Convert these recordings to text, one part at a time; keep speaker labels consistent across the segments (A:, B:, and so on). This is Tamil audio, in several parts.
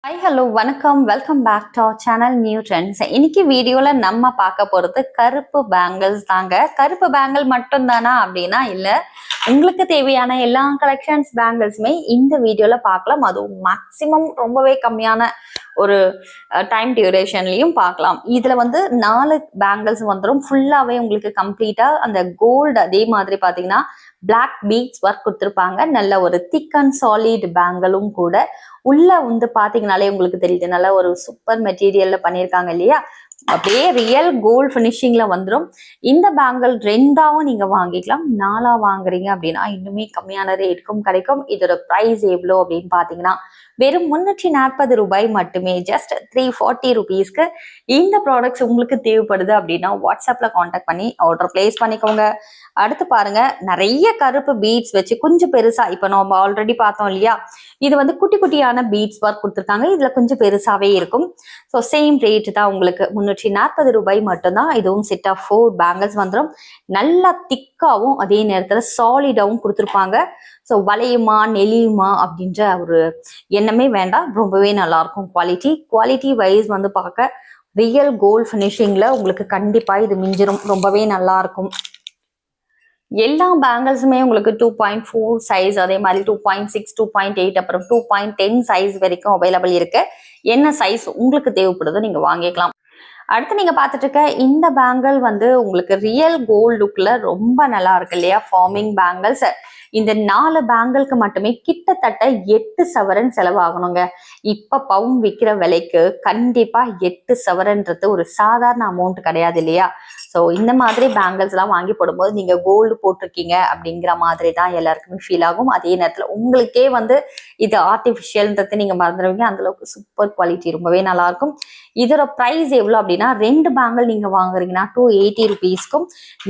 A: ஹாய் ஹலோ வணக்கம் welcome back to our channel new trends. இன்னைக்கு வீடியோல நம்ம பார்க்க போறது கருப்பு பேங்கிள்ஸ் தாங்க. கருப்பு பேங்கிள் மட்டும் தானா அப்படின்னா இல்ல, உங்களுக்கு தேவையான எல்லா கலெக்ஷன்ஸ் பேங்கிள்ஸுமே இந்த வீடியோல பார்க்கலாம். அதுவும் மேக்சிமம் ரொம்பவே கம்மியான ஒரு டைம் டியூரேஷன்லையும் பார்க்கலாம். இதுல வந்து 4 பேங்கிள்ஸ் வந்துடும். ஃபுல்லாவே உங்களுக்கு கம்ப்ளீட்டா அந்த கோல்டு அதே மாதிரி பாத்தீங்கன்னா பிளாக் பீட்ஸ் ஒர்க் கொடுத்துருப்பாங்க. நல்ல ஒரு திக் அண்ட் சாலிட் பேங்கிளும் கூட. உள்ள வந்து பாத்தீங்கன்னாலே உங்களுக்கு தெரியுது, நல்ல ஒரு சூப்பர் மெட்டீரியல்ல பண்ணியிருக்காங்க இல்லையா? அப்படியே ரியல் கோல்ட் பினிஷிங்ல வந்துடும். இந்த பேங்கிள் ரெண்டாவும் நீங்க வாங்கிக்கலாம். 4ஆ வாங்குறீங்க அப்படின்னா இன்னுமே கம்மியான ரேட்டுக்கும் கிடைக்கும். இதோட பிரைஸ் எவ்வளோ அப்படின்னு பாத்தீங்கன்னா வெறும் 340 ரூபாய் மட்டுமே. ஜஸ்ட் 340 ருபீஸ்க்கு இந்த ப்ராடக்ட்ஸ் உங்களுக்கு தேவைப்படுது அப்படின்னா வாட்ஸ்அப்ல காண்டாக்ட் பண்ணி ஆர்டர் பிளேஸ் பண்ணிக்கோங்க. அடுத்து பாருங்க, நிறைய கருப்பு பீட்ஸ் வச்சு கொஞ்சம் பெருசா, இப்ப நம்ம ஆல்ரெடி பார்த்தோம் இல்லையா, இது வந்து குட்டி குட்டியான பீட்ஸ் ஒர்க் கொடுத்துருக்காங்க. இதுல கொஞ்சம் பெருசாவே இருக்கும். ஸோ சேம் ரேட் தான் உங்களுக்கு 340 ரூபாய் மட்டும்தான். இதுவும் செட் ஆஃப் 4 பேங்கிள்ஸ் வந்துடும். நல்லா திக்காவும் அதே நேரத்துல சாலிடாவும் கொடுத்துருப்பாங்க. ஸோ வளையுமா நெளியுமா அப்படின்ற ஒரு எண்ணமே வேண்டாம். ரொம்பவே நல்லா இருக்கும். குவாலிட்டி வைஸ் வந்து பார்க்க ரியல் கோல்ட் ஃபினிஷிங்ல உங்களுக்கு கண்டிப்பா இது மிஞ்சிரும். ரொம்பவே நல்லா இருக்கும். எல்லா பேங்கிள்ஸுமே உங்களுக்கு 2.4 சைஸ், அதே மாதிரி 2.6, 2.8, அப்புறம் 2.10 சைஸ் வரைக்கும் அவைலபிள் இருக்கு. என்ன சைஸ் உங்களுக்கு தேவைப்படுதோ நீங்க வாங்கிக்கலாம். அடுத்து நீங்க பார்த்துட்டு இருக்க இந்த பேங்கிள் வந்து உங்களுக்கு ரியல் கோல்டு லுக்ல ரொம்ப நல்லா இருக்கு இல்லையா? Farming bangles. இந்த 4 பேங்கிள்க்கு மட்டுமே கிட்டத்தட்ட 8 சவரன் செலவாகணுங்க. இப்ப பவுன் விற்கிற விலைக்கு கண்டிப்பா 8 சவரன்றது ஒரு சாதாரண அமௌண்ட் கிடையாது இல்லையா? ஸோ இந்த மாதிரி பேங்கிள்ஸ் எல்லாம் வாங்கி போடும்போது நீங்க கோல்டு போட்டிருக்கீங்க அப்படிங்கிற மாதிரி தான் எல்லாருக்குமே ஃபீல் ஆகும். அதே நேரத்துல உங்களுக்கே வந்து இது ஆர்டிஃபிஷியல்ன்றது நீங்க மறந்துடுவீங்க. அந்த அளவுக்கு சூப்பர் குவாலிட்டி, ரொம்பவே நல்லா இருக்கும். இதோட பிரைஸ் எவ்வளோ அப்படின்னா, 2 பேங்கிள் நீங்க வாங்குறீங்கன்னா 280 ருபீஸ்க்கும்,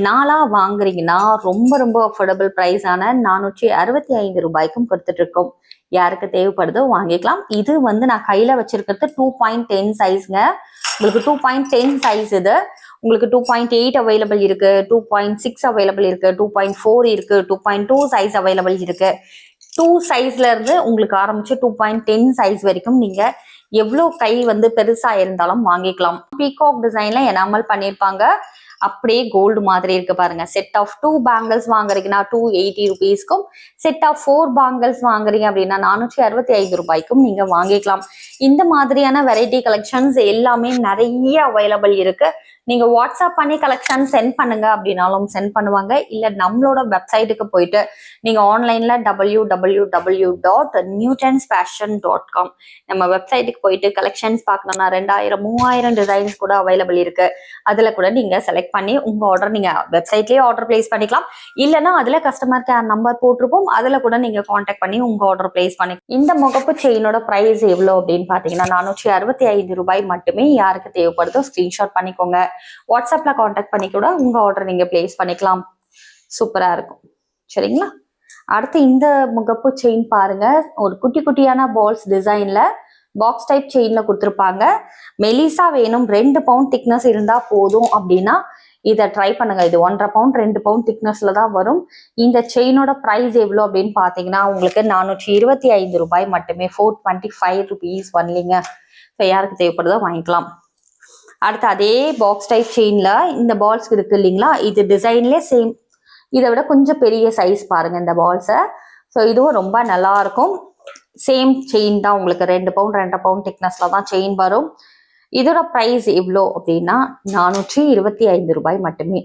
A: 4ஆ வாங்குறீங்கன்னா ரொம்ப ரொம்ப அஃபோர்டபுள் பிரைஸான 465 ரூபாய்க்கும் கொடுத்துட்டு இருக்கோம். யாருக்கு தேவைப்படுதோ வாங்கிக்கலாம். இது வந்து நான் கையில வச்சிருக்கிறது 2.10 சைஸ்ங்க. உங்களுக்கு 2.10 சைஸ் இது. உங்களுக்கு 2.8 அவைலபிள் இருக்கு, 2.6 அவைலபிள் இருக்கு, 2.4 இருக்கு, 2.2 சைஸ் அவைலபிள் இருக்கு. 2 சைஸ்ல இருந்து உங்களுக்கு ஆரம்பிச்சு 2.10 சைஸ் வரைக்கும் நீங்க எவ்வளோ கை வந்து பெருசா இருந்தாலும் வாங்கிக்கலாம். பீகாக் டிசைன்ல எனாமல் பண்ணியிருப்பாங்க. அப்படியே கோல்டு மாதிரி இருக்கு பாருங்க. செட் ஆஃப் 2 பேங்கிள்ஸ் வாங்குறீங்கன்னா 280 ருபீஸ்க்கும், செட் ஆஃப் 4 பேங்கிள்ஸ் வாங்குறீங்க அப்படின்னா 465 ரூபாய்க்கும் நீங்க வாங்கிக்கலாம். இந்த மாதிரியான வெரைட்டி கலெக்ஷன்ஸ் எல்லாமே நிறைய அவைலபிள் இருக்கு. நீங்க வாட்ஸ்அப் பண்ணி கலெக்ஷன் சென்ட் பண்ணுங்க அப்படின்னாலும் சென்ட் பண்ணுவாங்க. இல்ல நம்மளோட வெப்சைட்டுக்கு போயிட்டு நீங்க ஆன்லைன்ல www.newtrensfashion.com நம்ம வெப்சைட்டுக்கு போயிட்டு கலெக்ஷன்ஸ் பார்க்கணும்னா 2000 3000 டிசைன்ஸ் கூட அவைலபிள் இருக்கு. அதுல கூட நீங்க செலக்ட் பண்ணி உங்க ஆர்டர் நீங்க வெப்சைட்லயே ஆர்டர் பிளேஸ் பண்ணிக்கலாம். இல்லைன்னா அதுல கஸ்டமர் கேர் நம்பர் போட்டிருப்போம். அதுல கூட நீங்க கான்டாக்ட் பண்ணி உங்க ஆர்டர் பிளேஸ் பண்ணி. இந்த முகப்பு செயினோட பிரைஸ் எவ்வளவு அப்படின்னு பாத்தீங்கன்னா 465 ரூபாய் மட்டுமே. யாருக்கு தேவைப்படுதோ ஸ்கிரீன்ஷாட் பண்ணிக்கோங்க. வாட்ஸ்அப்ல கான்டாக்ட் பண்ணி கூட உங்க ஆர்டர் நீங்க பிளேஸ் பண்ணிக்கலாம். சூப்பரா இருக்கும். சரிங்களா? அடுத்து இந்த முகப்பு செயின் பாருங்க. ஒரு குட்டி குட்டியான பால்ஸ் டிசைன்ல பாக்ஸ் டைப் செயின்ல கொடுத்துருப்பாங்க. மெலிசா வேணும், 2 பவுண்ட் திக்னஸ் இருந்தா போதும் அப்படின்னா இதை ட்ரை பண்ணுங்க. இது 1.5 பவுண்ட் 2 பவுண்ட் திக்னஸ்ல தான் வரும். இந்த செயினோட பிரைஸ் எவ்வளோ அப்படின்னு பாத்தீங்கன்னா உங்களுக்கு 425 ரூபாய் மட்டுமே. 425 ருபீஸ் ஒன்லிங்க. ஸோ யாருக்கு தேவைப்படுதோ வாங்கிக்கலாம். அடுத்து அதே பாக்ஸ் டைப் செயின்ல இந்த பால்ஸ் இருக்கு இல்லைங்களா? இது டிசைன்லேயே சேம், இதை விட கொஞ்சம் பெரிய சைஸ் பாருங்க இந்த பால்ஸை. ஸோ இதுவும் ரொம்ப நல்லா இருக்கும். சேம் செயின் தான் உங்களுக்கு 2 பவுண்ட் 2 பவுண்ட் திக்னஸ்ல தான் செயின் வரும். இதோட பிரைஸ் எவ்வளோ அப்படின்னா 425 ரூபாய் மட்டுமே.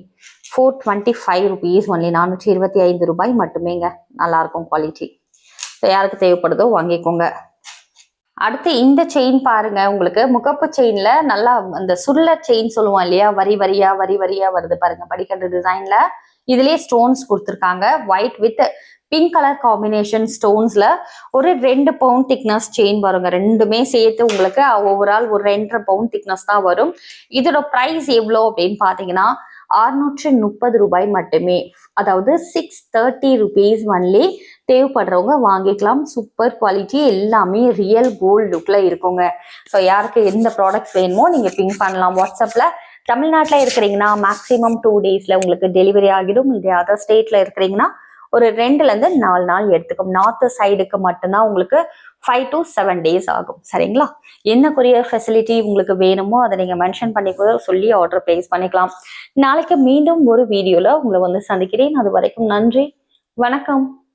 A: 425 ருபீஸ் ஒன்லி. 425 ரூபாய் மட்டுமேங்க. நல்லா இருக்கும் குவாலிட்டி. ஸோ யாருக்கு தேவைப்படுதோ வாங்கிக்கோங்க. அடுத்து இந்த செயின் பாருங்க. உங்களுக்கு முகப்பு செயின்ல நல்லா அந்த சுருள செயின் சொல்லுவோம் இல்லையா? வரி வரியா வருது பாருங்க படிக்கட்டு டிசைன்ல. இதுலயே ஸ்டோன்ஸ் கொடுத்துருக்காங்க. White with pink colour combination ஸ்டோன்ஸ்ல ஒரு 2 பவுண்ட் திக்னஸ் செயின் வருங்க. ரெண்டுமே சேர்த்து உங்களுக்கு ஓவரால் ஒரு 2.5 பவுண்ட் திக்னஸ் தான் வரும். இதோட பிரைஸ் எவ்வளோ அப்படின்னு பாத்தீங்கன்னா 630 ரூபாய் மட்டுமே. அதாவது 630 ருபீஸ் ஒன்லி. தேவைப்படுறவங்க வாங்கிக்கலாம். சூப்பர் குவாலிட்டி, எல்லாமே ரியல் கோல்டு லுக்ல இருக்குங்க. ஸோ யாருக்கு எந்த ப்ராடக்ட்ஸ் வேணுமோ நீங்க பிங்க் பண்ணலாம் வாட்ஸ்அப்ல. தமிழ்நாட்டில் இருக்கிறீங்கன்னா மேக்ஸிமம் 2 டேஸ்ல உங்களுக்கு டெலிவரி ஆகிடும். இதே அதர் ஸ்டேட்ல இருக்கிறீங்கன்னா ஒரு 2ல இருந்து 4 நாள் எடுத்துக்கும். நார்த் சைடுக்கு மட்டும்தான் உங்களுக்கு 5 to 7 days ஆகும். சரிங்களா? என்ன கொரியர் ஃபெசிலிட்டி உங்களுக்கு வேணுமோ அதை நீங்க மென்ஷன் பண்ணி கூட சொல்லி ஆர்டர் பிளேஸ் பண்ணிக்கலாம். நாளைக்கு மீண்டும் ஒரு வீடியோல உங்களை வந்து சந்திக்கிறேன். அது வரைக்கும் நன்றி, வணக்கம்.